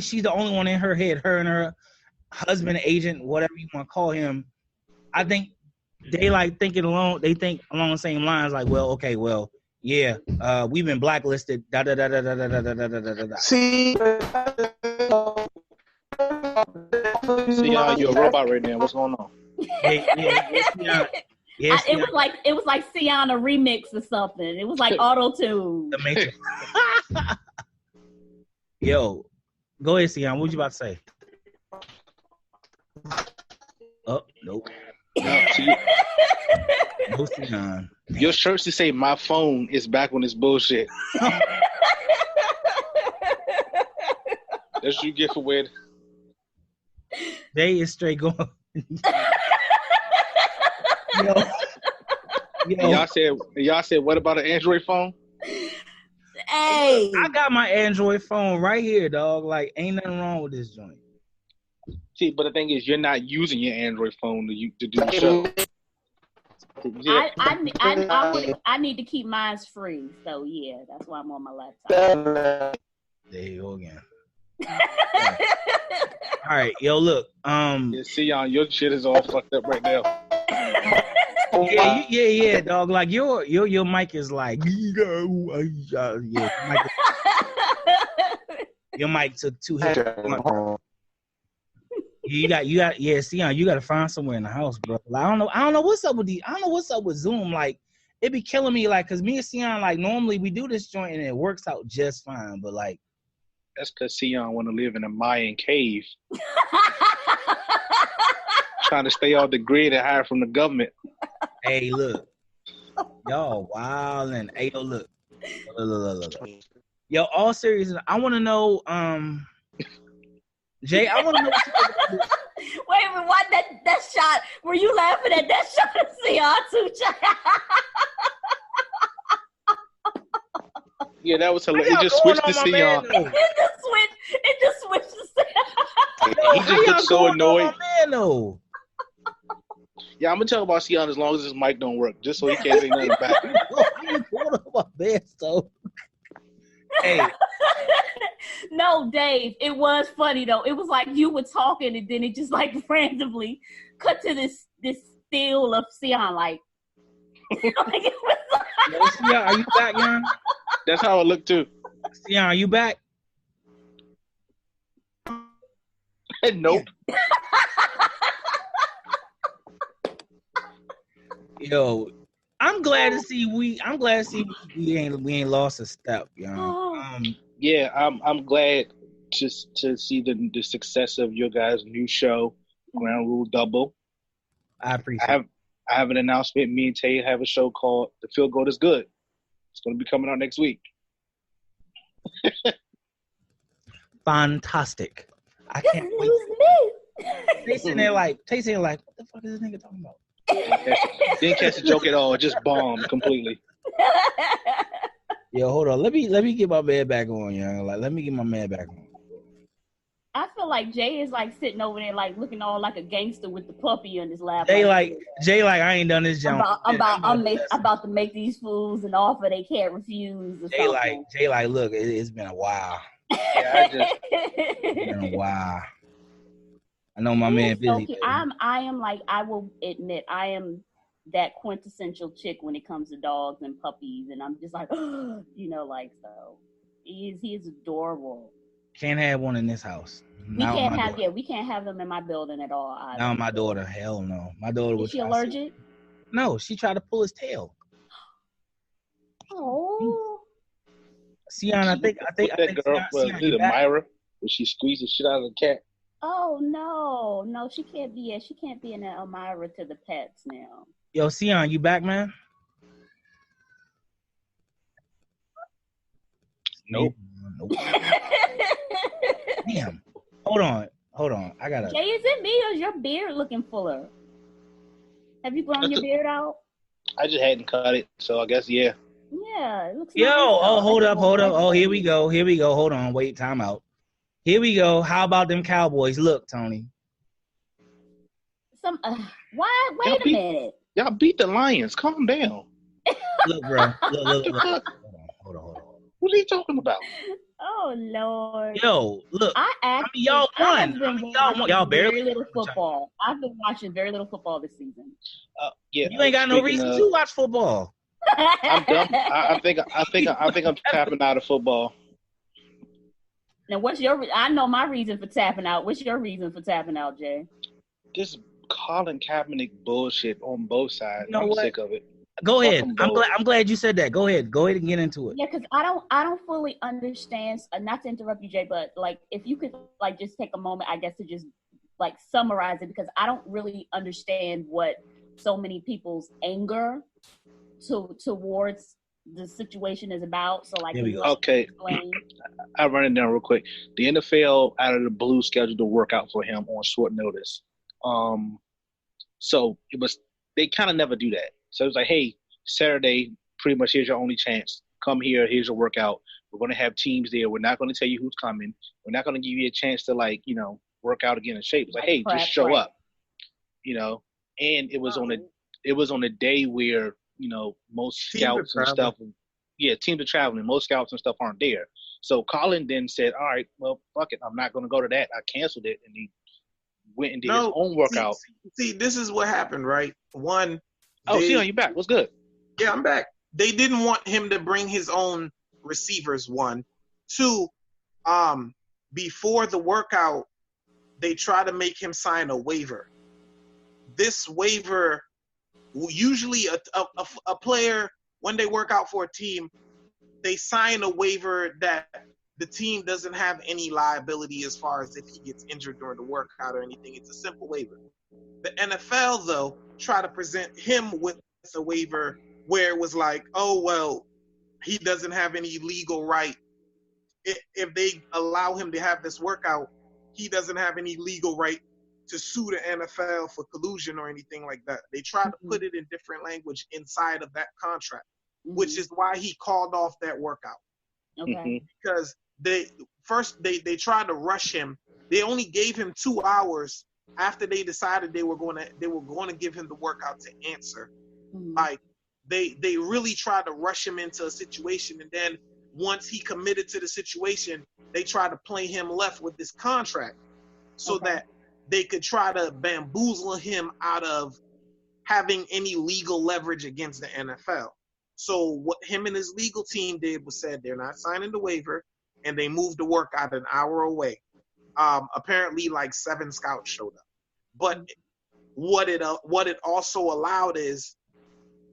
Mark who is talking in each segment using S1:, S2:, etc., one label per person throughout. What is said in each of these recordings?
S1: she's the only one in her head. Her and her husband, agent, whatever you want to call him. I think they like thinking along. They think along the same lines. Like, well, okay, well, yeah, we've been blacklisted. Da da da da da da da da da da da.
S2: See,
S3: you're a robot right now. What's going on?
S1: Yes,
S4: it was like Seon a remix or something. It was like auto-tune.
S1: The Matrix. Yo, go ahead, Seon. What you about to say? Oh, nope.
S3: No,
S1: Seon.
S3: Your shirts to say my phone is back on this bullshit. That's what you get for weird.
S1: Jay is straight going. Yo.
S3: Y'all said, what about an Android phone?
S4: Hey,
S1: I got my Android phone right here, dog. Like, ain't nothing wrong with this joint.
S3: See, but the thing is, you're not using your Android phone to do the show.
S4: Yeah. I need to keep mine free, so yeah, that's why I'm on my laptop.
S1: There you go again. All right, yo, look.
S3: Seon, your shit is all fucked up right now.
S1: Yeah, dog. Like your mic is like, yeah. Your mic took 2 hits. You got, Seon, you got to find somewhere in the house, bro. Like, I don't know what's up with these. I don't know what's up with Zoom. Like, it be killing me. Like, cause me and Seon, like, normally we do this joint and it works out just fine. But like,
S3: that's cause Seon want to live in a Mayan cave, trying to stay off the grid and hide from the government.
S1: Hey, look, y'all wildin'. Hey, yo, look. Yo, all serious. I want to know, Jay. I want to know.
S4: Wait a minute, what that shot? Were you laughing at that shot of Seon too?
S3: Yeah, that was hilarious. It just switched to Seon.
S4: It just switched to Seon.
S3: He just looked so annoyed.
S1: Yeah,
S3: I'm gonna tell about Seon as long as his mic don't work, just so he can't say nothing back.
S1: Hey.
S4: No, Dave, it was funny though. It was like you were talking and then it just like randomly cut to this still of Seon like.
S1: Seon, are you back, young?
S3: That's how it looked too.
S1: Seon, are you back?
S3: Nope.
S1: Yo, I'm glad to see we ain't lost a step, yo.
S3: Yeah, I'm glad to see the success of your guys' new show, Ground Rule Double.
S1: I appreciate it.
S3: I have an announcement. Me and Tay have a show called The Field Goal Is Good. It's going to be coming out next week.
S1: Fantastic. I can't wait. They sitting there like, what the fuck is this nigga talking about?
S3: Didn't catch the joke at all. It just bombed completely.
S1: Yo, hold on. Let me get my man back on, young. Like, let me get my man back on.
S4: I feel like Jay is like sitting over there, like looking all like a gangster with the puppy on his lap.
S1: Jay, like I ain't done this jump.
S4: I'm about to make these fools an offer they can't refuse. Or
S1: Jay, like, look, it's been a while. It's been a while. I know my man busy.
S4: Okay. I will admit, I am that quintessential chick when it comes to dogs and puppies, and I'm just like, so he is adorable.
S1: Can't have one in this house.
S4: We can't have them in my building at all. Either.
S1: Now my daughter, hell no. My daughter was.
S4: Is she allergic?
S1: No, she tried to pull his tail.
S4: Oh.
S1: Seon, I think
S3: that girl was Myra when she squeezed the shit out of the cat.
S4: Oh no, she can't be in an Elmira to the pets now.
S1: Yo, Seon, you back, man? Nope. Damn. Hold on. I gotta.
S4: Jay, is it me or is your beard looking fuller? Have you grown your beard out?
S3: I just hadn't cut it, so I guess yeah.
S4: Yeah, it looks.
S1: Yo,
S4: nice,
S1: hold up. Oh, here we go. Hold on. Wait, time out. Here we go. How about them Cowboys? Look, Tony.
S4: Why? Wait a minute.
S3: Y'all beat the Lions. Calm down.
S1: Look, bro. Look. Hold on.
S3: What are you talking about?
S4: Oh Lord.
S1: Yo, look.
S4: I actually,
S1: y'all
S4: I have
S1: won.
S4: been
S1: Y'all won.
S4: watching
S1: Y'all barely.
S4: very little football. I've been watching very little football this season.
S3: Yeah,
S1: You ain't got no reason to watch football.
S3: I'm done. I think I'm tapping out of football.
S4: Now, what's your? I know my reason for tapping out. What's your reason for tapping out, Jay?
S3: This Colin Kaepernick bullshit on both sides.
S1: You know
S3: I'm
S1: what?
S3: sick of it.
S1: Go
S3: Fuck
S1: ahead.
S3: them
S1: I'm
S3: both.
S1: glad you said that. Go ahead and get into it.
S4: Yeah, because I don't fully understand. Not to interrupt you, Jay, but like if you could like just take a moment, I guess, to just like summarize it, because I don't really understand what so many people's anger towards the situation is about. So like,
S1: Here we go.
S3: Okay,
S4: explain?
S3: I'll run it down real quick. The NFL out of the blue scheduled a workout for him on short notice. So they kind of never do that. So it was like, hey, Saturday, pretty much here's your only chance. Come here, here's your workout. We're going to have teams there. We're not going to tell you who's coming. We're not going to give you a chance to work out again in shape. It's like, hey, just show up. And it was on a day where, most scouts and stuff. Yeah, teams are traveling. Most scouts and stuff aren't there. So Colin then said, all right, well, fuck it. I'm not going to go to that. I canceled it. And he went and did his own workout.
S2: See, this is what happened, right? One.
S3: Seon, you back. What's good?
S2: Yeah, I'm back. They didn't want him to bring his own receivers, one. Two, before the workout, they try to make him sign a waiver. This waiver, usually a player, when they work out for a team, they sign a waiver that the team doesn't have any liability as far as if he gets injured during the workout or anything. It's a simple waiver. The NFL, though, try to present him with a waiver where it was like, oh, well, he doesn't have any legal right. If they allow him to have this workout, he doesn't have any legal right to sue the NFL for collusion or anything like that. They try to put it in different language inside of that contract, which is why he called off that workout.
S4: Okay.
S2: Because they tried to rush him. They only gave him 2 hours after they decided they were going to give him the workout to answer. Like they really tried to rush him into a situation, and then once he committed to the situation, they tried to play him left with this contract so that they could try to bamboozle him out of having any legal leverage against the NFL. So what him and his legal team did was said they're not signing the waiver, and they moved the workout an hour away. Apparently, like 7 scouts showed up. But what it also allowed is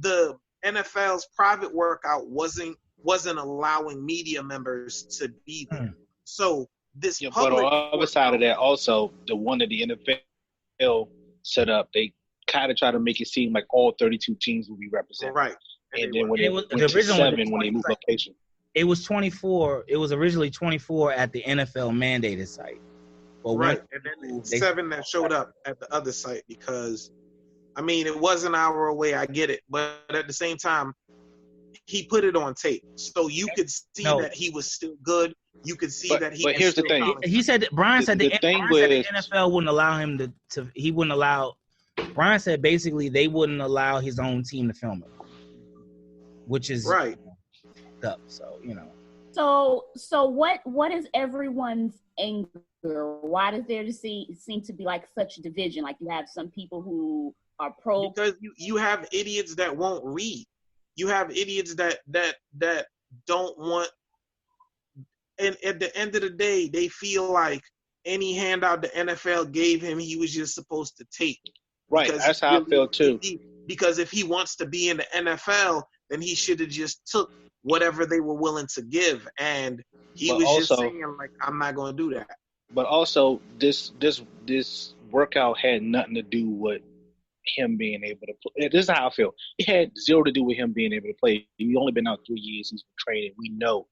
S2: the NFL's private workout wasn't allowing media members to be there. So this public.
S3: But on the other side of that, also the one that the NFL set up, they kind of try to make it seem like all 32 teams will be represented.
S2: Right.
S3: And then when it went to 7, when they moved location.
S1: It was 24. It was originally 24 at the NFL mandated site. But
S2: right. And then 7 that showed up at the other site because, I mean, it was an hour away. I get it. But at the same time, he put it on tape. So you could see that he was still good. You could see that he.
S3: But here's the thing.
S1: He said that Brian said the NFL wouldn't allow him to. He wouldn't allow. Brian said basically they wouldn't allow his own team to film it, which is
S2: right.
S1: Up. So
S4: So what is everyone's anger? Why does there seem to be like such division? Like you have some people who are pro.
S2: Because you have idiots that won't read. You have idiots that don't want. And at the end of the day, they feel like any handout the NFL gave him, he was just supposed to take.
S3: Right, that's how I feel too.
S2: Because if he wants to be in the NFL, then he should have just took whatever they were willing to give. And he was just saying, like, I'm not going to do that.
S3: But also, this workout had nothing to do with him being able to play. This is how I feel. It had zero to do with him being able to play. He's only been out 3 years. He's been training. We know.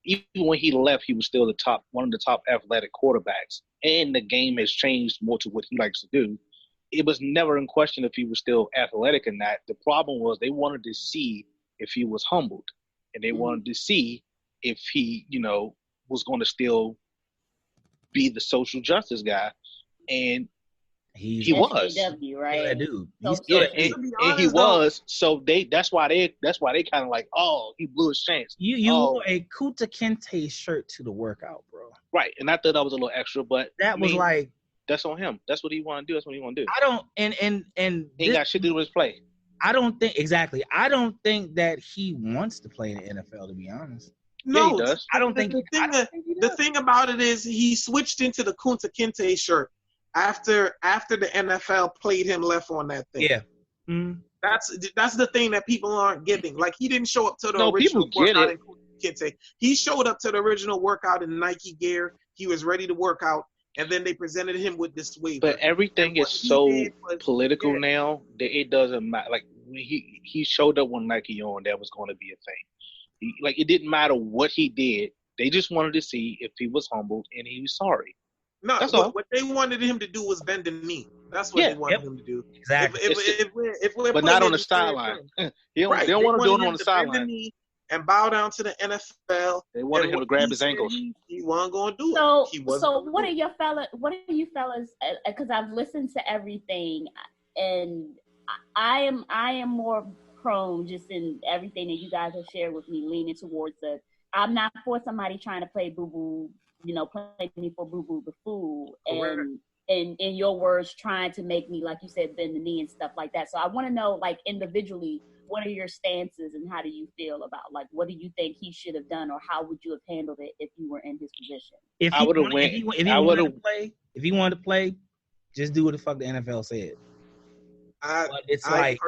S3: Even when he left, he was still one of the top athletic quarterbacks. And the game has changed more to what he likes to do. It was never in question if he was still athletic or not. The problem was they wanted to see if he was humbled. And they wanted to see if he, was going to still be the social justice guy. And He was.
S4: SJW, right?
S1: that dude.
S4: So-
S1: He's still
S3: Yeah,
S1: that dude.
S3: and he
S2: honest,
S3: was. So that's why they kind of like, oh, he blew his chance.
S1: You
S3: Oh.
S1: wore a Kuta Kente shirt to the workout, bro.
S3: Right, and I thought that was a little extra, but
S1: That was like,
S3: that's on him. That's what he want to do. That's what he want to do.
S1: I don't
S3: Ain't got shit to do with his play.
S1: I don't think exactly. I don't think that he wants to play in the NFL. To be honest,
S2: no,
S3: Yeah, he does.
S1: I don't think.
S2: The thing about it is he switched into the Kunta Kinte shirt after the NFL played him left on that thing.
S1: Yeah. Mm-hmm.
S2: That's the thing that people aren't getting. Like, he didn't show up to the
S3: No,
S2: original
S3: people get
S2: workout
S3: it.
S2: in Kinte. He showed up to the original workout in Nike gear. He was ready to work out, and then they presented him with this waiver.
S3: But everything
S2: And what
S3: is
S2: he
S3: so
S2: did was-
S3: political
S2: yeah.
S3: now that it doesn't matter. Like he showed up with Nike on, that was going to be a thing. Like, it didn't matter what he did. They just wanted to see if he was humbled and he was sorry.
S2: No,
S3: That's all.
S2: what they wanted him to do was bend the knee. That's what
S3: Yeah.
S2: they wanted him to do.
S1: Exactly.
S2: If we're
S3: But not
S2: putting
S3: on the
S2: it straight
S3: sideline.
S2: down.
S3: They
S2: Right.
S3: don't want to do it
S2: wanted
S3: on
S2: him
S3: the
S2: to bend the
S3: sideline.
S2: knee and bow down to the NFL.
S3: They wanted
S2: And
S3: him to
S2: what
S3: grab
S2: he
S3: his
S2: said
S3: ankles.
S2: He wasn't going to do it.
S4: So,
S2: He wasn't
S4: so
S2: gonna
S4: what
S2: do
S4: are
S2: it.
S4: you fellas? Because I've listened to everything, and I am more prone, just in everything that you guys have shared with me, leaning towards I'm not for somebody trying to play boo boo, play me for boo boo the fool, and in your words, trying to make me, like you said, bend the knee and stuff like that. So I want to know, like, individually, what are your stances and how do you feel about, like, what do you think he should have done, or how would you have handled it if you were in his position?
S1: If
S3: I
S1: he
S3: would've
S1: wanted-
S3: went-
S1: if he
S3: I
S1: wanted to
S3: would've-
S1: play, if he wanted to play, just do what the fuck the NFL said. But it's like,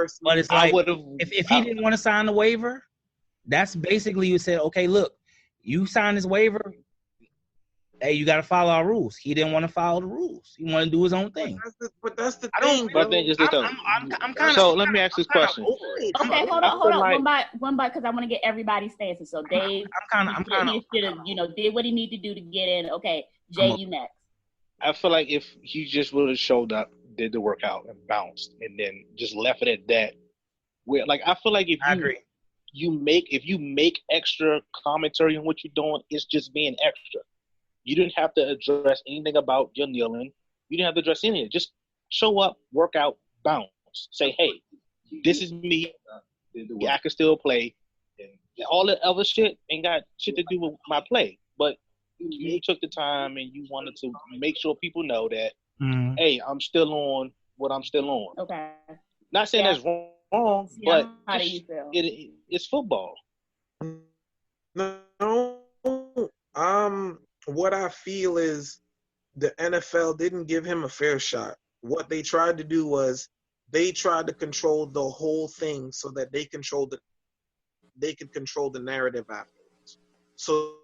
S3: I would have.
S1: if he didn't want to sign the waiver, that's basically you said, okay, look, you signed this waiver. Hey, you got to follow our rules. He didn't want to follow the rules. He wanted to do his own thing.
S2: But that's the
S1: I don't-
S2: thing.
S3: But I think it's just
S1: I'm kind of.
S3: So let me ask this question.
S4: Okay, hold on. One by, because I want to get everybody's stances. So Dave,
S1: I'm kind of.
S4: he should have, did what he needed to do to get in. Okay, Jay, you next.
S3: I feel like if he just would have showed up, did the workout, and bounced, and then just left it at that, where, like, I feel like if
S1: I agree.
S3: you make extra commentary on what you're doing, it's just being extra. You didn't have to address anything about your kneeling. You didn't have to address anything. Just show up, work out, bounce. Say, hey, this is me. Yeah, I can still play. And all the other shit ain't got shit to do with my play. But you took the time and you wanted to make sure people know that, hey, I'm still on what I'm still on.
S4: Okay.
S3: Not saying that's wrong,
S4: Yeah,
S3: but
S4: how do you feel?
S3: it's football.
S2: No, what I feel is the NFL didn't give him a fair shot. What they tried to do was they tried to control the whole thing so that they could control the narrative afterwards. So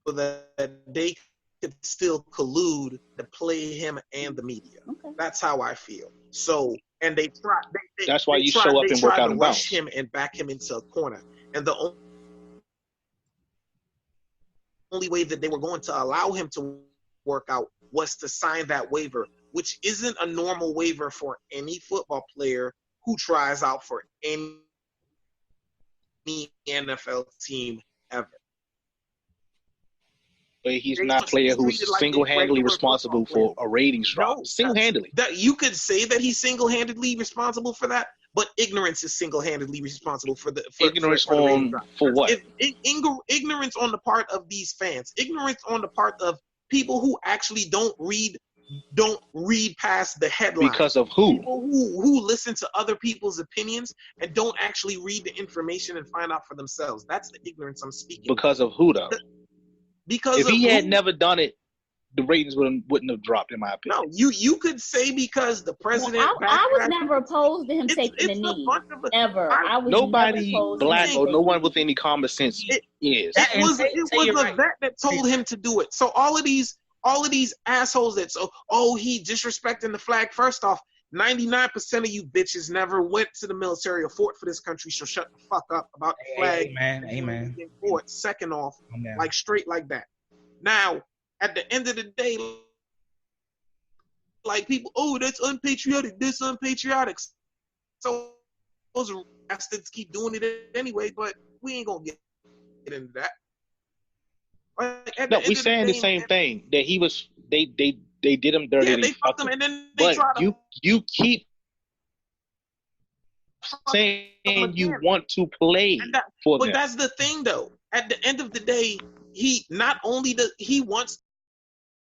S2: that they could still collude to play him and the media.
S4: Okay.
S2: That's how I feel. So, and they tried.
S3: That's why you show up and work out and
S2: rush
S3: bounce.
S2: him and back him into a corner. And the only way that they were going to allow him to work out was to sign that waiver, which isn't a normal waiver for any football player who tries out for any NFL team ever.
S3: But he's
S2: They
S3: not a
S2: just
S3: player who's
S2: treated like a
S3: single-handedly
S2: regular
S3: responsible
S2: football
S3: for a ratings drop.
S2: No,
S3: Single-handedly.
S2: That you could say that he's single-handedly responsible for that, but ignorance is single-handedly responsible for the
S3: Ignorance
S2: for the rating
S3: on
S2: drop.
S3: for what?
S2: Ignorance on the part of these fans. Ignorance on the part of people who actually don't read past the headline.
S3: Because of who?
S2: People who listen to other people's opinions and don't actually read the information and find out for themselves. That's the ignorance I'm speaking.
S3: Because of who, though?
S2: Because
S3: if
S2: of
S3: he had
S2: who?
S3: never done it, the ratings wouldn't have dropped, in my opinion.
S2: No, you could say because the president.
S4: I was never opposed to him taking the knee. Ever. I was
S3: Nobody
S4: never opposed
S3: black
S4: to
S3: or no one with any common sense is.
S2: It was a vet that told him to do it. So all of these assholes that he disrespecting the flag. First off, 99% of you bitches never went to the military or fought for this country, so shut the fuck up about the flag.
S1: Amen.
S2: Second off,
S1: Amen.
S2: like straight like that. Now, at the end of the day, like people, that's unpatriotic, this unpatriotic. So those bastards keep doing it anyway, but we ain't gonna get into that.
S3: No, we're saying the same thing. That he was they They did him dirty.
S2: Yeah, they fucked him, and then they
S3: but
S2: try to.
S3: you keep saying you want to play for them.
S2: But that's the thing, though. At the end of the day, he not only does he wants